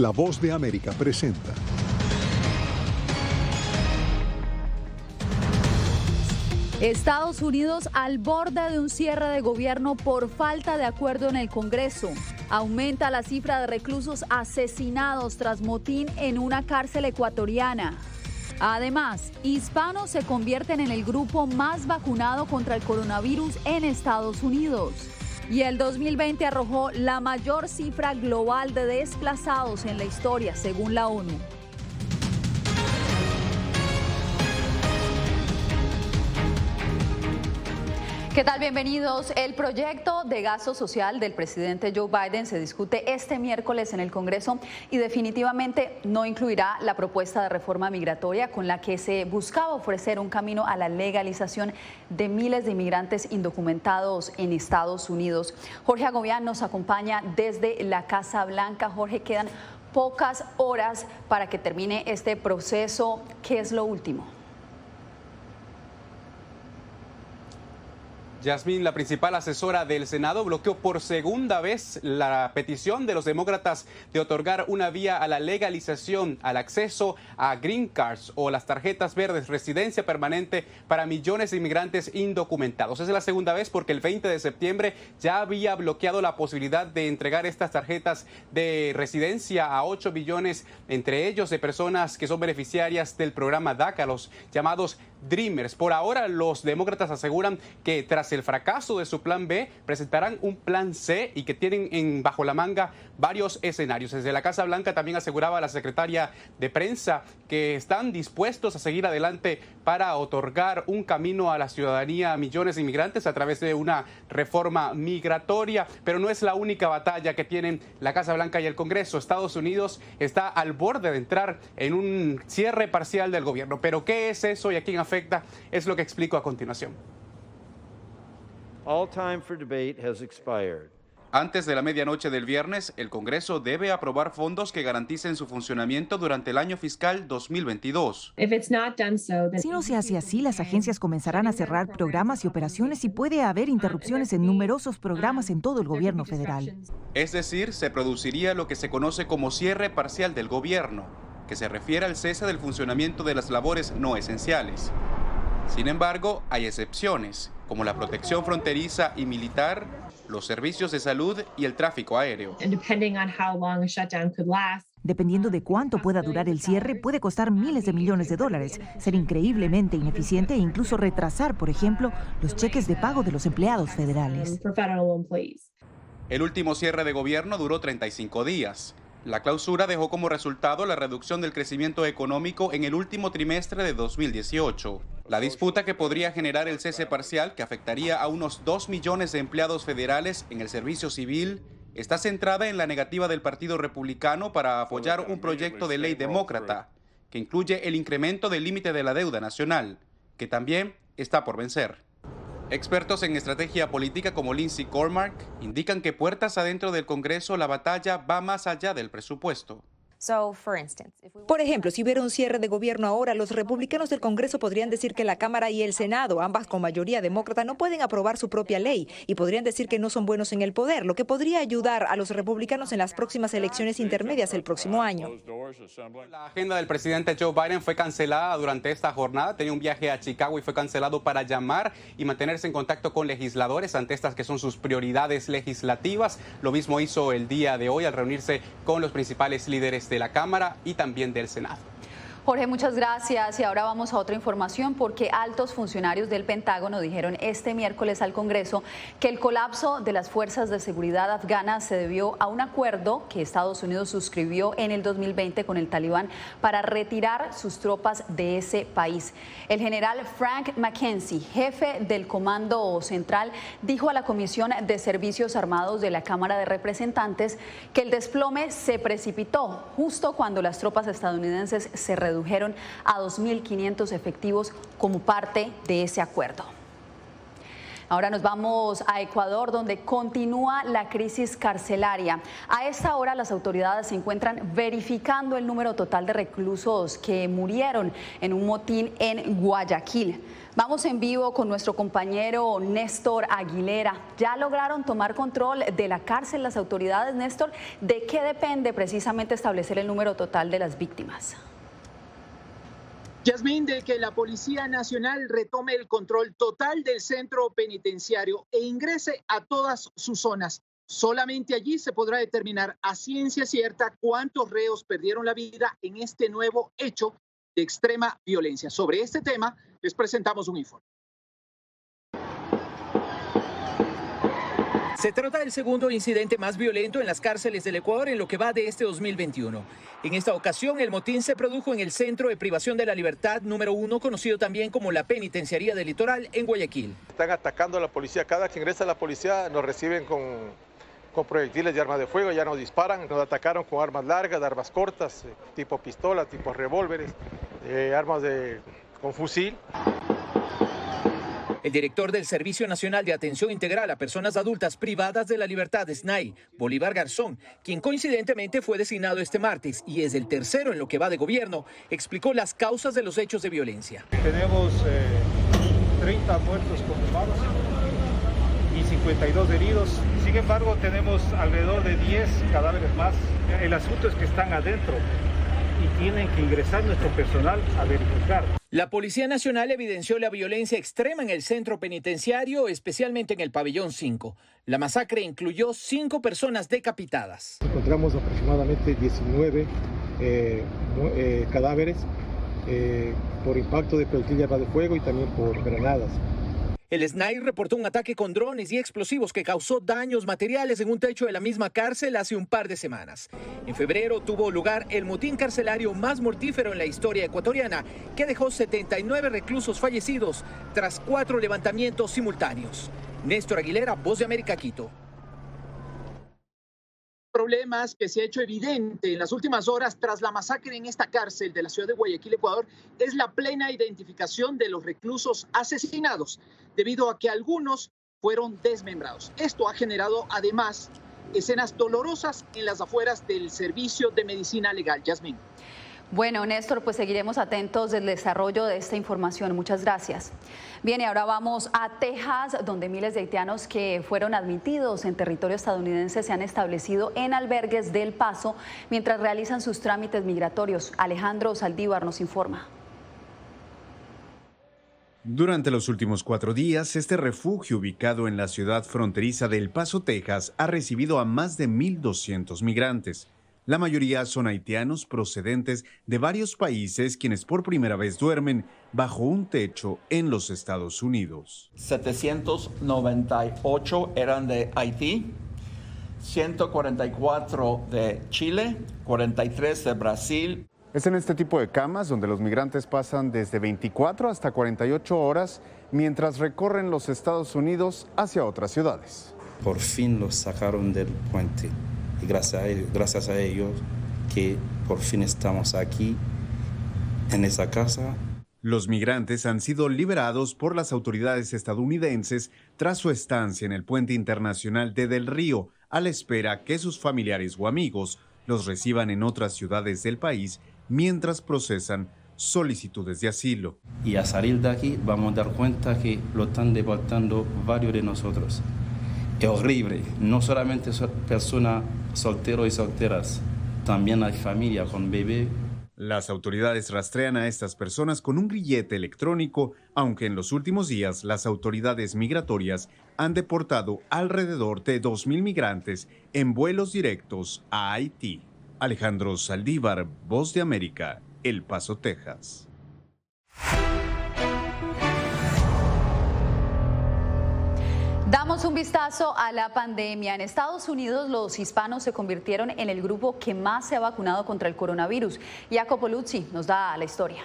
La Voz de América presenta. Estados Unidos al borde de un cierre de gobierno por falta de acuerdo en el Congreso. Aumenta la cifra de reclusos asesinados tras motín en una cárcel ecuatoriana. Además, hispanos se convierten en el grupo más vacunado contra el coronavirus en Estados Unidos. Y el 2020 arrojó la mayor cifra global de desplazados en la historia, según la ONU. ¿Qué tal? Bienvenidos. El proyecto de gasto social del presidente Joe Biden se discute este miércoles en el Congreso y definitivamente no incluirá la propuesta de reforma migratoria con la que se buscaba ofrecer un camino a la legalización de miles de inmigrantes indocumentados en Estados Unidos. Jorge Agobián nos acompaña desde la Casa Blanca. Jorge, quedan pocas horas para que termine este proceso. ¿Qué es lo último? Yasmín, la principal asesora del Senado, bloqueó por segunda vez la petición de los demócratas de otorgar una vía a la legalización, al acceso a green cards o las tarjetas verdes, residencia permanente para millones de inmigrantes indocumentados. Es la segunda vez porque el 20 de septiembre ya había bloqueado la posibilidad de entregar estas tarjetas de residencia a 8 millones, entre ellos de personas que son beneficiarias del programa DACA, los llamados Dreamers. Por ahora, los demócratas aseguran que tras el fracaso de su plan B, presentarán un plan C y que tienen bajo la manga varios escenarios. Desde la Casa Blanca también aseguraba la secretaria de prensa que están dispuestos a seguir adelante para otorgar un camino a la ciudadanía a millones de inmigrantes a través de una reforma migratoria, pero no es la única batalla que tienen la Casa Blanca y el Congreso. Estados Unidos está al borde de entrar en un cierre parcial del gobierno. ¿Pero qué es eso y a quién afecta? Es lo que explico a continuación. All time for debate has expired. Antes de la medianoche del viernes, el Congreso debe aprobar fondos que garanticen su funcionamiento durante el año fiscal 2022. Si no se hace así, las agencias comenzarán a cerrar programas y operaciones y puede haber interrupciones en numerosos programas en todo el gobierno federal. Es decir, se produciría lo que se conoce como cierre parcial del gobierno, que se refiere al cese del funcionamiento de las labores no esenciales. Sin embargo, hay excepciones, como la protección fronteriza y militar, los servicios de salud y el tráfico aéreo. Dependiendo de cuánto pueda durar el cierre, puede costar miles de millones de dólares, ser increíblemente ineficiente e incluso retrasar, por ejemplo, los cheques de pago de los empleados federales. El último cierre de gobierno duró 35 días. La clausura dejó como resultado la reducción del crecimiento económico en el último trimestre de 2018. La disputa que podría generar el cese parcial, que afectaría a unos 2 millones de empleados federales en el servicio civil, está centrada en la negativa del Partido Republicano para apoyar un proyecto de ley demócrata que incluye el incremento del límite de la deuda nacional, que también está por vencer. Expertos en estrategia política como Lindsay Cormack indican que puertas adentro del Congreso la batalla va más allá del presupuesto. Por ejemplo, si hubiera un cierre de gobierno ahora, los republicanos del Congreso podrían decir que la Cámara y el Senado, ambas con mayoría demócrata, no pueden aprobar su propia ley y podrían decir que no son buenos en el poder, lo que podría ayudar a los republicanos en las próximas elecciones intermedias el próximo año. La agenda del presidente Joe Biden fue cancelada durante esta jornada. Tenía un viaje a Chicago y fue cancelado para llamar y mantenerse en contacto con legisladores ante estas que son sus prioridades legislativas. Lo mismo hizo el día de hoy al reunirse con los principales líderes de la Cámara y también del Senado. Jorge, muchas gracias. Y ahora vamos a otra información porque altos funcionarios del Pentágono dijeron este miércoles al Congreso que el colapso de las fuerzas de seguridad afganas se debió a un acuerdo que Estados Unidos suscribió en el 2020 con el Talibán para retirar sus tropas de ese país. El general Frank McKenzie, jefe del Comando Central, dijo a la Comisión de Servicios Armados de la Cámara de Representantes que el desplome se precipitó justo cuando las tropas estadounidenses se redujeron a 2.500 efectivos como parte de ese acuerdo. Ahora nos vamos a Ecuador, donde continúa la crisis carcelaria. A esta hora las autoridades se encuentran verificando el número total de reclusos que murieron en un motín en Guayaquil. Vamos en vivo con nuestro compañero Néstor Aguilera. ¿Ya lograron tomar control de la cárcel las autoridades, Néstor? ¿De qué depende precisamente establecer el número total de las víctimas? Yasmín, de que la Policía Nacional retome el control total del centro penitenciario e ingrese a todas sus zonas. Solamente allí se podrá determinar a ciencia cierta cuántos reos perdieron la vida en este nuevo hecho de extrema violencia. Sobre este tema les presentamos un informe. Se trata del segundo incidente más violento en las cárceles del Ecuador en lo que va de este 2021. En esta ocasión, el motín se produjo en el Centro de Privación de la Libertad número 1, conocido también como la Penitenciaría del Litoral, en Guayaquil. Están atacando a la policía. Cada que ingresa a la policía nos reciben con proyectiles de armas de fuego, ya nos disparan. Nos atacaron con armas largas, armas cortas, tipo pistola, tipo revólveres, armas con fusil. El director del Servicio Nacional de Atención Integral a Personas Adultas Privadas de la Libertad, SNAI, Bolívar Garzón, quien coincidentemente fue designado este martes y es el tercero en lo que va de gobierno, explicó las causas de los hechos de violencia. Tenemos 30 muertos confirmados y 52 heridos. Sin embargo, tenemos alrededor de 10 cadáveres más. El asunto es que están adentro y tienen que ingresar nuestro personal a verificar. La Policía Nacional evidenció la violencia extrema en el centro penitenciario, especialmente en el pabellón 5. La masacre incluyó 5 personas decapitadas. Encontramos aproximadamente 19 cadáveres por impacto de proyectil de arma de fuego y también por granadas. El SNAI reportó un ataque con drones y explosivos que causó daños materiales en un techo de la misma cárcel hace un par de semanas. En febrero tuvo lugar el motín carcelario más mortífero en la historia ecuatoriana, que dejó 79 reclusos fallecidos tras 4 levantamientos simultáneos. Néstor Aguilera, Voz de América, Quito. Problemas que se ha hecho evidente en las últimas horas tras la masacre en esta cárcel de la ciudad de Guayaquil, Ecuador, es la plena identificación de los reclusos asesinados, debido a que algunos fueron desmembrados. Esto ha generado además escenas dolorosas en las afueras del Servicio de Medicina Legal. Yasmín. Bueno, Néstor, pues seguiremos atentos del desarrollo de esta información. Muchas gracias. Bien, y ahora vamos a Texas, donde miles de haitianos que fueron admitidos en territorio estadounidense se han establecido en albergues del Paso mientras realizan sus trámites migratorios. Alejandro Saldívar nos informa. Durante los últimos 4 días, este refugio ubicado en la ciudad fronteriza de El Paso, Texas, ha recibido a más de 1.200 migrantes. La mayoría son haitianos procedentes de varios países quienes por primera vez duermen bajo un techo en los Estados Unidos. 798 eran de Haití, 144 de Chile, 43 de Brasil. Es en este tipo de camas donde los migrantes pasan desde 24 hasta 48 horas mientras recorren los Estados Unidos hacia otras ciudades. Por fin los sacaron del puente. Y gracias a ellos que por fin estamos aquí, en esa casa. Los migrantes han sido liberados por las autoridades estadounidenses tras su estancia en el puente internacional de Del Río, a la espera que sus familiares o amigos los reciban en otras ciudades del país mientras procesan solicitudes de asilo. Y a salir de aquí vamos a dar cuenta que lo están deportando varios de nosotros. Es horrible, no solamente son personas solteros y solteras, también hay familia con bebé. Las autoridades rastrean a estas personas con un grillete electrónico, aunque en los últimos días las autoridades migratorias han deportado alrededor de 2.000 migrantes en vuelos directos a Haití. Alejandro Saldívar, Voz de América, El Paso, Texas. Damos un vistazo a la pandemia. En Estados Unidos, los hispanos se convirtieron en el grupo que más se ha vacunado contra el coronavirus. Jacopo Luzzi nos da la historia.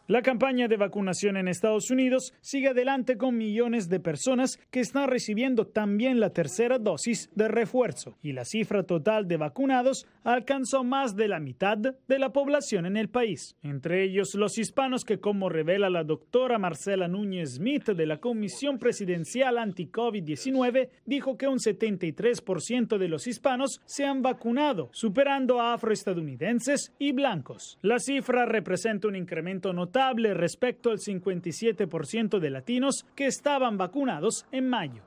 La campaña de vacunación en Estados Unidos sigue adelante con millones de personas que están recibiendo también la tercera dosis de refuerzo y la cifra total de vacunados alcanzó más de la mitad de la población en el país. Entre ellos los hispanos que, como revela la doctora Marcela Núñez Smith de la Comisión Presidencial Anti-COVID-19, dijo que un 73% de los hispanos se han vacunado, superando a afroestadounidenses y blancos. La cifra representa un incremento notable respecto al 57% de latinos que estaban vacunados en mayo.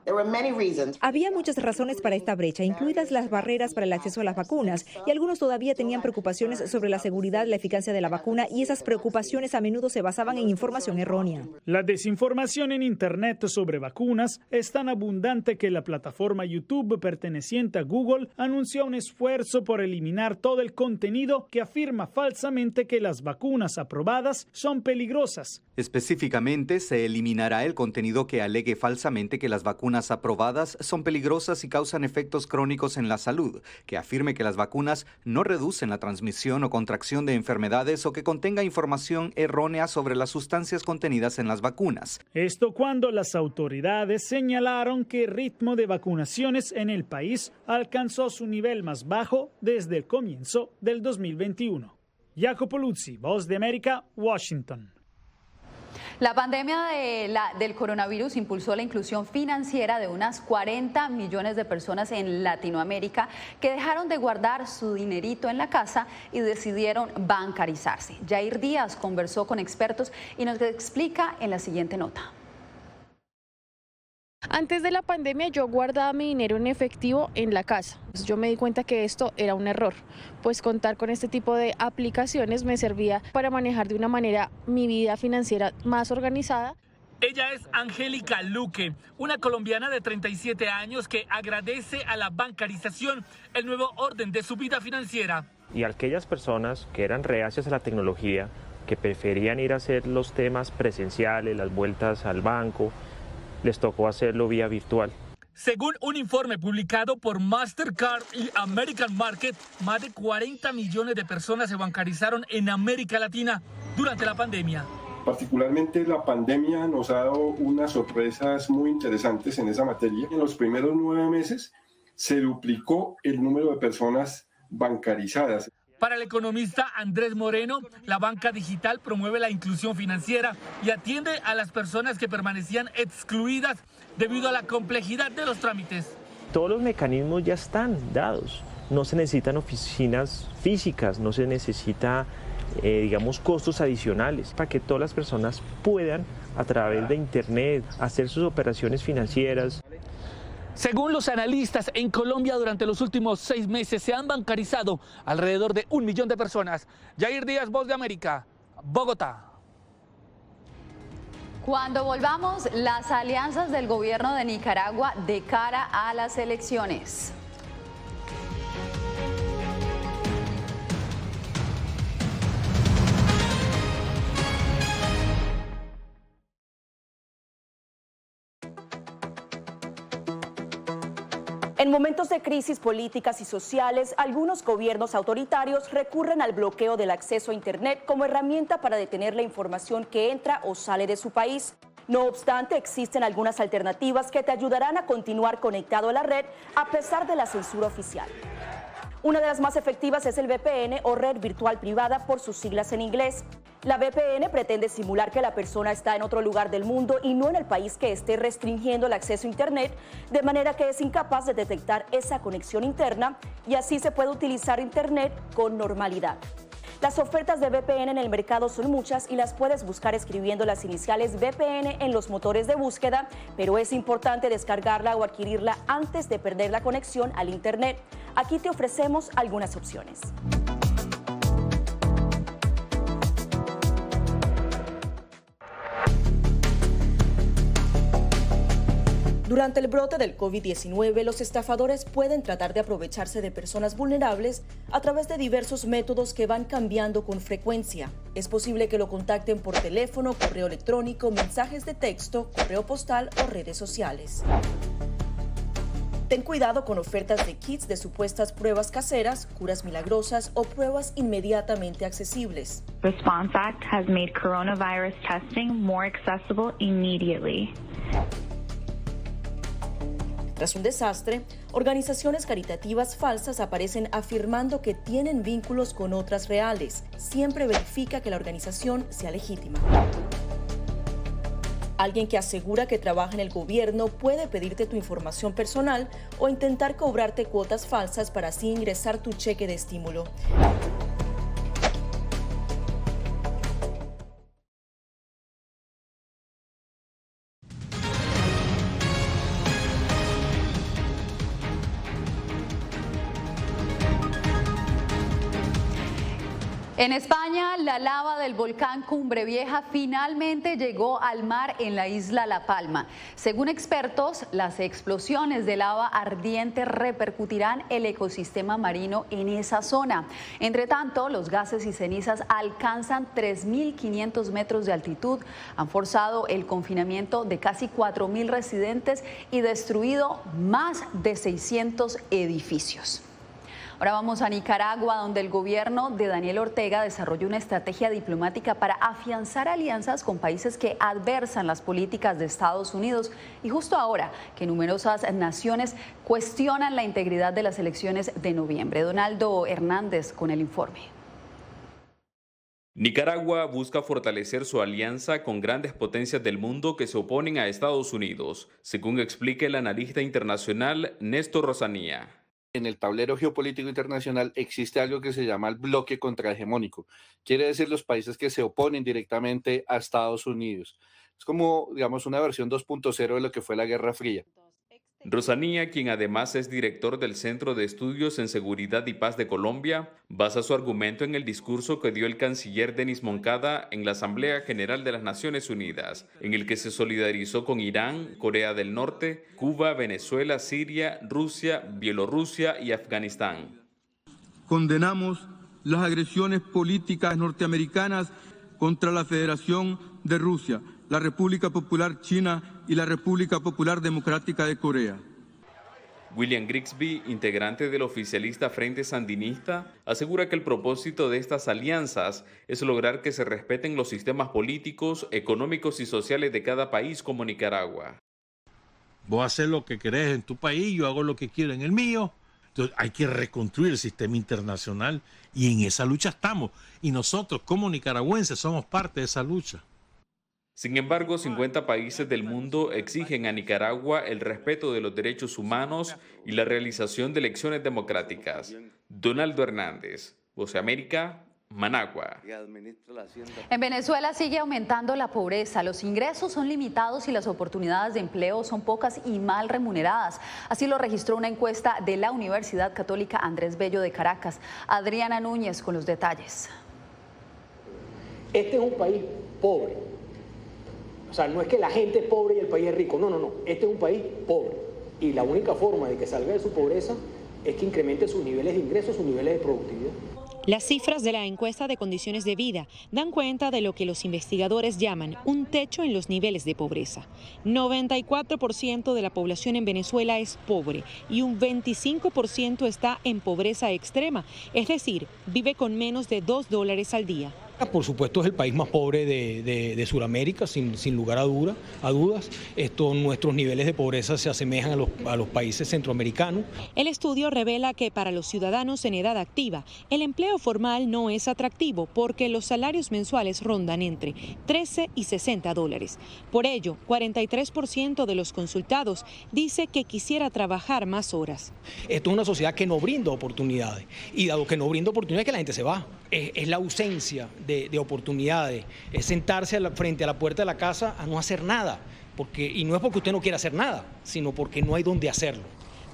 Había muchas razones para esta brecha, incluidas las barreras para el acceso a las vacunas, y algunos todavía tenían preocupaciones sobre la seguridad y la eficacia de la vacuna, y esas preocupaciones a menudo se basaban en información errónea. La desinformación en Internet sobre vacunas es tan abundante que la plataforma YouTube perteneciente a Google anunció un esfuerzo por eliminar todo el contenido que afirma falsamente que las vacunas aprobadas son peligrosas. Específicamente, se eliminará el contenido que alegue falsamente que las vacunas aprobadas son peligrosas y causan efectos crónicos en la salud, que afirme que las vacunas no reducen la transmisión o contracción de enfermedades o que contenga información errónea sobre las sustancias contenidas en las vacunas. Esto cuando las autoridades señalaron que el ritmo de vacunaciones en el país alcanzó su nivel más bajo desde el comienzo del 2021. Jacopo Luzzi, Voz de América, Washington. La pandemia del coronavirus impulsó la inclusión financiera de unas 40 millones de personas en Latinoamérica que dejaron de guardar su dinerito en la casa y decidieron bancarizarse. Jair Díaz conversó con expertos y nos explica en la siguiente nota. Antes de la pandemia yo guardaba mi dinero en efectivo en la casa. Yo me di cuenta que esto era un error, pues contar con este tipo de aplicaciones me servía para manejar de una manera mi vida financiera más organizada. Ella es Angélica Luque, una colombiana de 37 años que agradece a la bancarización el nuevo orden de su vida financiera. Y a aquellas personas que eran reacias a la tecnología, que preferían ir a hacer los temas presenciales, las vueltas al banco, les tocó hacerlo vía virtual. Según un informe publicado por Mastercard y American Market, más de 40 millones de personas se bancarizaron en América Latina durante la pandemia. Particularmente la pandemia nos ha dado unas sorpresas muy interesantes en esa materia. En los primeros 9 meses se duplicó el número de personas bancarizadas. Para el economista Andrés Moreno, la banca digital promueve la inclusión financiera y atiende a las personas que permanecían excluidas debido a la complejidad de los trámites. Todos los mecanismos ya están dados. No se necesitan oficinas físicas, no se necesita, digamos, costos adicionales para que todas las personas puedan, a través de Internet, hacer sus operaciones financieras. Según los analistas, en Colombia durante los últimos 6 meses se han bancarizado alrededor de 1 millón de personas. Jair Díaz, Voz de América, Bogotá. Cuando volvamos, las alianzas del gobierno de Nicaragua de cara a las elecciones. En momentos de crisis políticas y sociales, algunos gobiernos autoritarios recurren al bloqueo del acceso a Internet como herramienta para detener la información que entra o sale de su país. No obstante, existen algunas alternativas que te ayudarán a continuar conectado a la red a pesar de la censura oficial. Una de las más efectivas es el VPN o red virtual privada por sus siglas en inglés. La VPN pretende simular que la persona está en otro lugar del mundo y no en el país que esté restringiendo el acceso a Internet, de manera que es incapaz de detectar esa conexión interna y así se puede utilizar Internet con normalidad. Las ofertas de VPN en el mercado son muchas y las puedes buscar escribiendo las iniciales VPN en los motores de búsqueda, pero es importante descargarla o adquirirla antes de perder la conexión al Internet. Aquí te ofrecemos algunas opciones. Durante el brote del COVID-19, los estafadores pueden tratar de aprovecharse de personas vulnerables a través de diversos métodos que van cambiando con frecuencia. Es posible que lo contacten por teléfono, correo electrónico, mensajes de texto, correo postal o redes sociales. Ten cuidado con ofertas de kits de supuestas pruebas caseras, curas milagrosas o pruebas inmediatamente accesibles. Response Act has made coronavirus testing more accessible immediately. Tras un desastre, organizaciones caritativas falsas aparecen afirmando que tienen vínculos con otras reales. Siempre verifica que la organización sea legítima. Alguien que asegura que trabaja en el gobierno puede pedirte tu información personal o intentar cobrarte cuotas falsas para así ingresar tu cheque de estímulo. En España, la lava del volcán Cumbre Vieja finalmente llegó al mar en la isla La Palma. Según expertos, las explosiones de lava ardiente repercutirán el ecosistema marino en esa zona. Entre tanto, los gases y cenizas alcanzan 3.500 metros de altitud, han forzado el confinamiento de casi 4.000 residentes y destruido más de 600 edificios. Ahora vamos a Nicaragua, donde el gobierno de Daniel Ortega desarrolló una estrategia diplomática para afianzar alianzas con países que adversan las políticas de Estados Unidos. Y justo ahora que numerosas naciones cuestionan la integridad de las elecciones de noviembre. Donaldo Hernández con el informe. Nicaragua busca fortalecer su alianza con grandes potencias del mundo que se oponen a Estados Unidos, según explica el analista internacional Néstor Rosanía. En el tablero geopolítico internacional existe algo que se llama el bloque contrahegemónico. Quiere decir los países que se oponen directamente a Estados Unidos. Es como, digamos, una versión 2.0 de lo que fue la Guerra Fría. Rosanía, quien además es director del Centro de Estudios en Seguridad y Paz de Colombia, basa su argumento en el discurso que dio el canciller Denis Moncada en la Asamblea General de las Naciones Unidas, en el que se solidarizó con Irán, Corea del Norte, Cuba, Venezuela, Siria, Rusia, Bielorrusia y Afganistán. Condenamos las agresiones políticas norteamericanas contra la Federación de Rusia, la República Popular China y la República Popular Democrática de Corea. William Grigsby, integrante del oficialista Frente Sandinista, asegura que el propósito de estas alianzas es lograr que se respeten los sistemas políticos, económicos y sociales de cada país como Nicaragua. Vos haces lo que querés en tu país, yo hago lo que quiero en el mío. Entonces hay que reconstruir el sistema internacional y en esa lucha estamos. Y nosotros como nicaragüenses somos parte de esa lucha. Sin embargo, 50 países del mundo exigen a Nicaragua el respeto de los derechos humanos y la realización de elecciones democráticas. Donaldo Hernández, Voz de América, Managua. En Venezuela sigue aumentando la pobreza, los ingresos son limitados y las oportunidades de empleo son pocas y mal remuneradas. Así lo registró una encuesta de la Universidad Católica Andrés Bello de Caracas. Adriana Núñez con los detalles. Este es un país pobre. O sea, no es que la gente es pobre y el país es rico. No, no, no. Este es un país pobre. Y la única forma de que salga de su pobreza es que incremente sus niveles de ingresos, sus niveles de productividad. Las cifras de la encuesta de condiciones de vida dan cuenta de lo que los investigadores llaman un techo en los niveles de pobreza. 94% de la población en Venezuela es pobre y un 25% está en pobreza extrema, es decir, vive con menos de $2 al día. Por supuesto es el país más pobre de Sudamérica, sin lugar a dudas. Nuestros niveles de pobreza se asemejan a los países centroamericanos. El estudio revela que para los ciudadanos en edad activa, el empleo formal no es atractivo porque los salarios mensuales rondan entre $13 y $60. Por ello, 43% de los consultados dice que quisiera trabajar más horas. Esto es una sociedad que no brinda oportunidades y dado que no brinda oportunidades, que la gente se va. Es la ausencia de oportunidades, es sentarse frente a la puerta de la casa a no hacer nada, y no es porque usted no quiera hacer nada, sino porque no hay dónde hacerlo.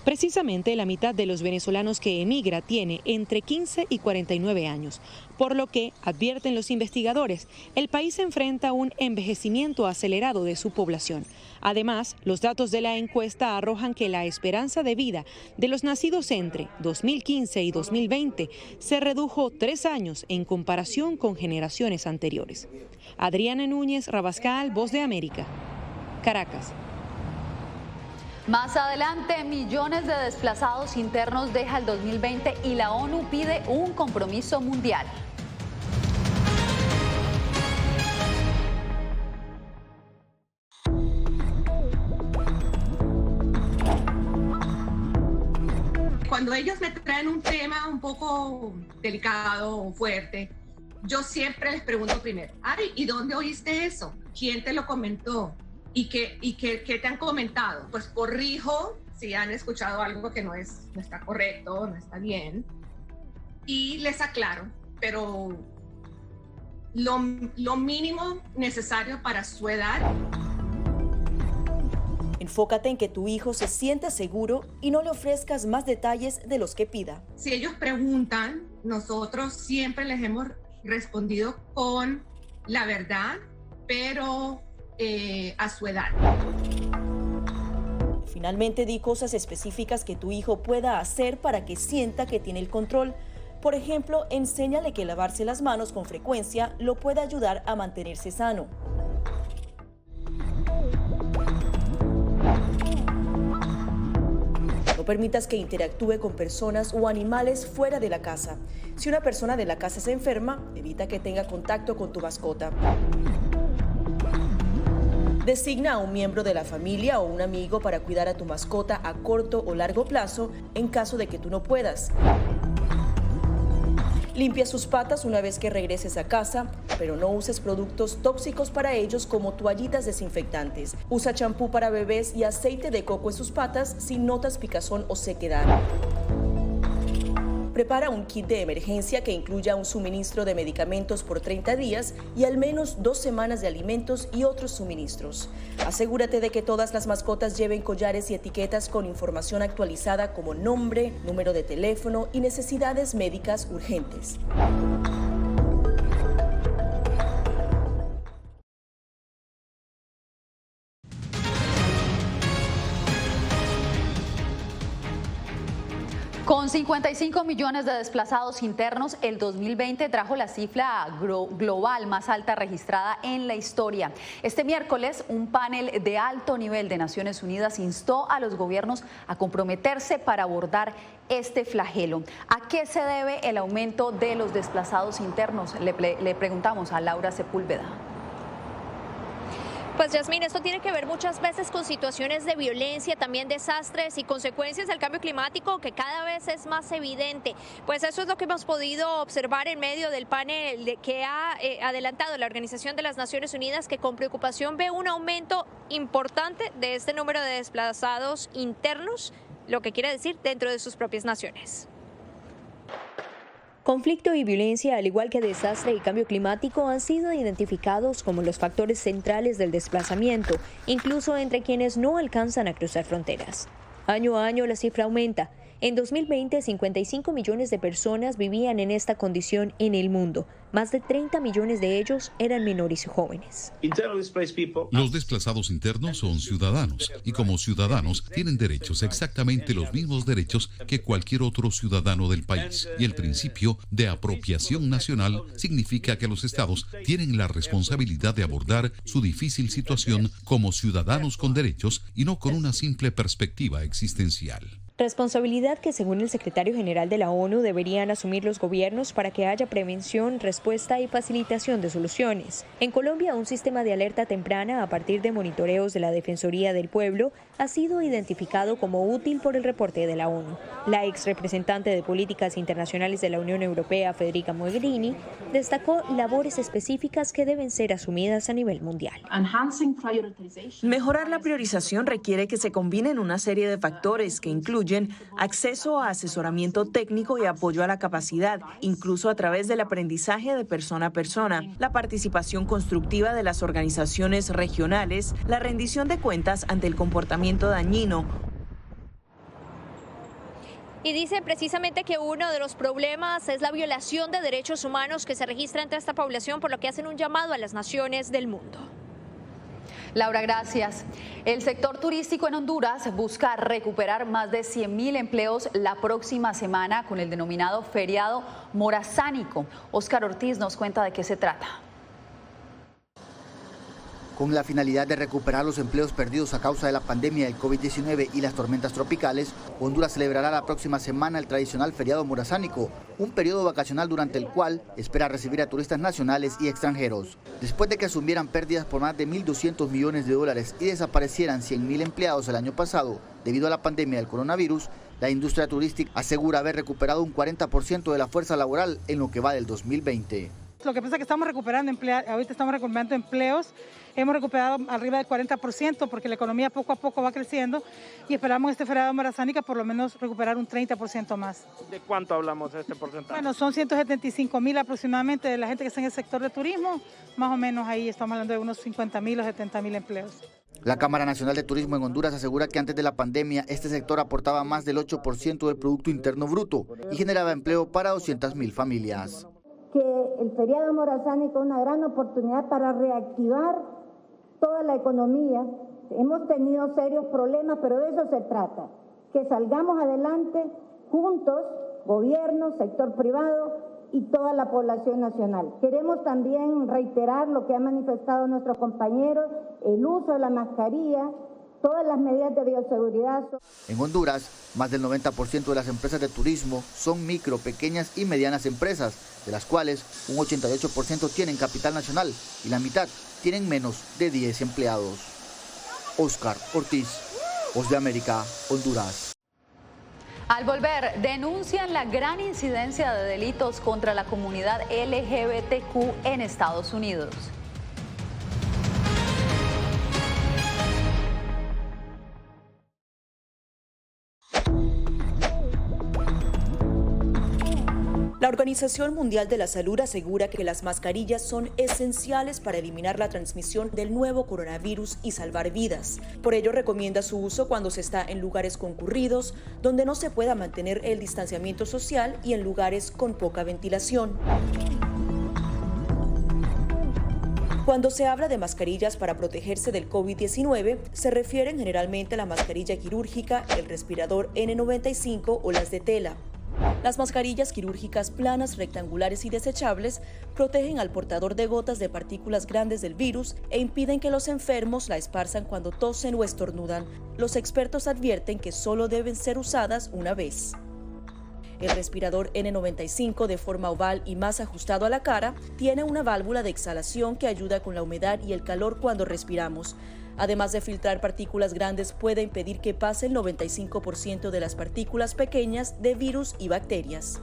Precisamente la mitad de los venezolanos que emigra tiene entre 15 y 49 años, por lo que, advierten los investigadores, el país enfrenta un envejecimiento acelerado de su población. Además, los datos de la encuesta arrojan que la esperanza de vida de los nacidos entre 2015 y 2020 se redujo 3 años en comparación con generaciones anteriores. Adriana Núñez Rabascal, Voz de América, Caracas. Más adelante, millones de desplazados internos deja el 2020 y la ONU pide un compromiso mundial. Cuando ellos me traen un tema un poco delicado o fuerte, yo siempre les pregunto primero, ay, ¿y dónde oíste eso? ¿Quién te lo comentó? ¿Y qué te han comentado? Pues corrijo si han escuchado algo que no está correcto, no está bien, y les aclaro, pero lo mínimo necesario para su edad. Enfócate en que tu hijo se sienta seguro y no le ofrezcas más detalles de los que pida. Si ellos preguntan, nosotros siempre les hemos respondido con la verdad, pero a su edad. Finalmente, di cosas específicas que tu hijo pueda hacer para que sienta que tiene el control. Por ejemplo, enséñale que lavarse las manos con frecuencia lo puede ayudar a mantenerse sano. No permitas que interactúe con personas o animales fuera de la casa. Si una persona de la casa se enferma, evita que tenga contacto con tu mascota. Designa a un miembro de la familia o un amigo para cuidar a tu mascota a corto o largo plazo en caso de que tú no puedas. Limpia sus patas una vez que regreses a casa, pero no uses productos tóxicos para ellos como toallitas desinfectantes. Usa champú para bebés y aceite de coco en sus patas si notas picazón o sequedad. Prepara un kit de emergencia que incluya un suministro de medicamentos por 30 días y al menos 2 semanas de alimentos y otros suministros. Asegúrate de que todas las mascotas lleven collares y etiquetas con información actualizada como nombre, número de teléfono y necesidades médicas urgentes. Con 55 millones de desplazados internos, el 2020 trajo la cifra global más alta registrada en la historia. Este miércoles, un panel de alto nivel de Naciones Unidas instó a los gobiernos a comprometerse para abordar este flagelo. ¿A qué se debe el aumento de los desplazados internos? Le preguntamos a Laura Sepúlveda. Pues Yasmín, esto tiene que ver muchas veces con situaciones de violencia, también desastres y consecuencias del cambio climático que cada vez es más evidente. Pues eso es lo que hemos podido observar en medio del panel que ha adelantado la Organización de las Naciones Unidas, que con preocupación ve un aumento importante de este número de desplazados internos, lo que quiere decir dentro de sus propias naciones. Conflicto y violencia, al igual que desastre y cambio climático, han sido identificados como los factores centrales del desplazamiento, incluso entre quienes no alcanzan a cruzar fronteras. Año a año la cifra aumenta. En 2020, 55 millones de personas vivían en esta condición en el mundo. Más de 30 millones de ellos eran menores y jóvenes. Los desplazados internos son ciudadanos y como ciudadanos tienen derechos, exactamente los mismos derechos que cualquier otro ciudadano del país. Y el principio de apropiación nacional significa que los estados tienen la responsabilidad de abordar su difícil situación como ciudadanos con derechos y no con una simple perspectiva existencial. Responsabilidad que, según el secretario general de la ONU, deberían asumir los gobiernos para que haya prevención, respuesta y facilitación de soluciones. En Colombia, un sistema de alerta temprana a partir de monitoreos de la Defensoría del Pueblo ha sido identificado como útil por el reporte de la ONU. La ex representante de Políticas Internacionales de la Unión Europea, Federica Mogherini, destacó labores específicas que deben ser asumidas a nivel mundial. Mejorar la priorización requiere que se combinen una serie de factores que incluyen acceso a asesoramiento técnico y apoyo a la capacidad, incluso a través del aprendizaje de persona a persona, la participación constructiva de las organizaciones regionales, la rendición de cuentas ante el comportamiento dañino. Y dice precisamente que uno de los problemas es la violación de derechos humanos que se registra entre esta población, por lo que hacen un llamado a las naciones del mundo. Laura, gracias. El sector turístico en Honduras busca recuperar más de 100.000 empleos la próxima semana con el denominado feriado morazánico. Óscar Ortiz nos cuenta de qué se trata. Con la finalidad de recuperar los empleos perdidos a causa de la pandemia del COVID-19 y las tormentas tropicales, Honduras celebrará la próxima semana el tradicional feriado morazánico, un periodo vacacional durante el cual espera recibir a turistas nacionales y extranjeros. Después de que asumieran pérdidas por más de 1.200 millones de dólares y desaparecieran 100.000 empleados el año pasado debido a la pandemia del coronavirus, la industria turística asegura haber recuperado un 40% de la fuerza laboral en lo que va del 2020. Lo que pasa es que estamos recuperando ahorita estamos recuperando empleos, hemos recuperado arriba del 40% porque la economía poco a poco va creciendo y esperamos este feriado morazánico por lo menos recuperar un 30% más. ¿De cuánto hablamos de este porcentaje? Bueno, son 175.000 aproximadamente de la gente que está en el sector de turismo, más o menos ahí estamos hablando de unos 50.000 o 70.000 empleos. La Cámara Nacional de Turismo en Honduras asegura que antes de la pandemia este sector aportaba más del 8% del Producto Interno Bruto y generaba empleo para 200.000 familias. Que el feriado morazánico es una gran oportunidad para reactivar toda la economía. Hemos tenido serios problemas, pero de eso se trata, que salgamos adelante juntos, gobierno, sector privado y toda la población nacional. Queremos también reiterar lo que han manifestado nuestros compañeros, el uso de la mascarilla, todas las medidas de bioseguridad. En Honduras, más del 90% de las empresas de turismo son micro, pequeñas y medianas empresas, de las cuales un 88% tienen capital nacional y la mitad tienen menos de 10 empleados. Oscar Ortiz, Voz de América, Honduras. Al volver, denuncian la gran incidencia de delitos contra la comunidad LGBTQ en Estados Unidos. La Organización Mundial de la Salud asegura que las mascarillas son esenciales para eliminar la transmisión del nuevo coronavirus y salvar vidas. Por ello, recomienda su uso cuando se está en lugares concurridos, donde no se pueda mantener el distanciamiento social y en lugares con poca ventilación. Cuando se habla de mascarillas para protegerse del COVID-19, se refieren generalmente a la mascarilla quirúrgica, el respirador N95 o las de tela. Las mascarillas quirúrgicas planas, rectangulares y desechables protegen al portador de gotas de partículas grandes del virus e impiden que los enfermos la esparzan cuando tosen o estornudan. Los expertos advierten que solo deben ser usadas una vez. El respirador N95 de forma oval y más ajustado a la cara tiene una válvula de exhalación que ayuda con la humedad y el calor cuando respiramos. Además de filtrar partículas grandes, puede impedir que pase el 95% de las partículas pequeñas de virus y bacterias.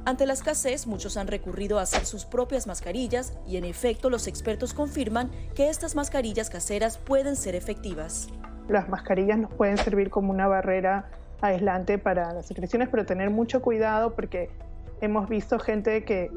Ante la escasez, muchos han recurrido a hacer sus propias mascarillas y en efecto los expertos confirman que estas mascarillas caseras pueden ser efectivas. Las mascarillas nos pueden servir como una barrera aislante para las secreciones, pero tener mucho cuidado porque hemos visto gente que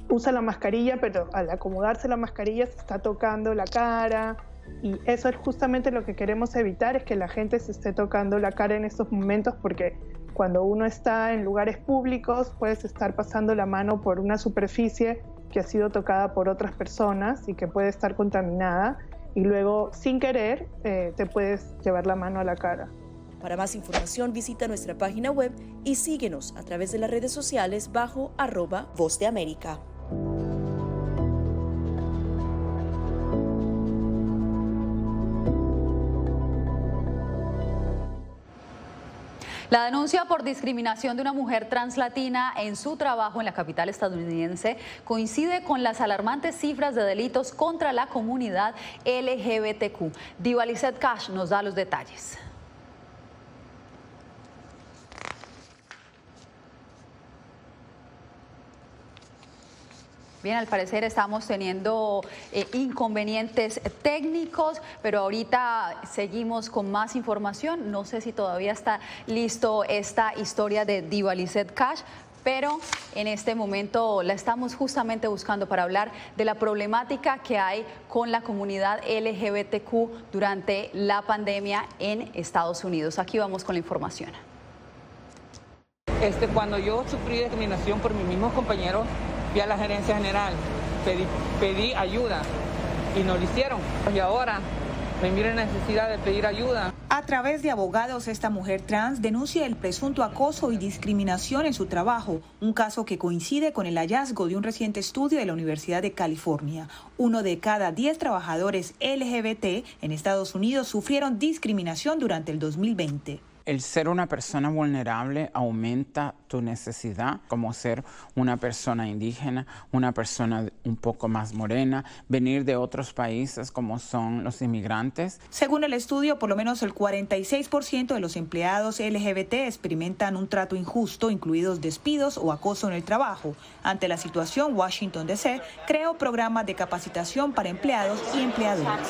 usa la mascarilla, pero al acomodarse la mascarilla se está tocando la cara. Y eso es justamente lo que queremos evitar, es que la gente se esté tocando la cara en estos momentos, porque cuando uno está en lugares públicos puedes estar pasando la mano por una superficie que ha sido tocada por otras personas y que puede estar contaminada y luego sin querer te puedes llevar la mano a la cara. Para más información visita nuestra página web y síguenos a través de las redes sociales bajo @Voz de América. La denuncia por discriminación de una mujer translatina en su trabajo en la capital estadounidense coincide con las alarmantes cifras de delitos contra la comunidad LGBTQ. Diva Lizette Cash nos da los detalles. Bien, al parecer estamos teniendo inconvenientes técnicos, pero ahorita seguimos con más información. No sé si todavía está listo esta historia de Diva Lizette Cash, pero en este momento la estamos justamente buscando para hablar de la problemática que hay con la comunidad LGBTQ durante la pandemia en Estados Unidos. Aquí vamos con la información. Cuando yo sufrí discriminación por mis mismos compañeros, fui a la gerencia general, pedí ayuda y no lo hicieron. Y ahora me miro en necesidad de pedir ayuda. A través de abogados, esta mujer trans denuncia el presunto acoso y discriminación en su trabajo, un caso que coincide con el hallazgo de un reciente estudio de la Universidad de California. 1 de cada 10 trabajadores LGBT en Estados Unidos sufrieron discriminación durante el 2020. El ser una persona vulnerable aumenta tu necesidad, como ser una persona indígena, una persona un poco más morena, venir de otros países como son los inmigrantes. Según el estudio, por lo menos el 46% de los empleados LGBT experimentan un trato injusto, incluidos despidos o acoso en el trabajo. Ante la situación, Washington DC creó programas de capacitación para empleados y empleadores.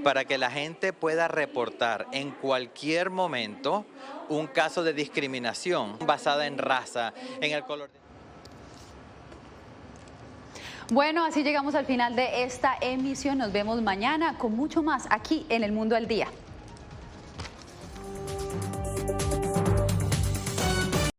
Para que la gente pueda reportar en cualquier momento un caso de discriminación basada en raza, en el color. Bueno, así llegamos al final de esta emisión. Nos vemos mañana con mucho más aquí en El Mundo al Día.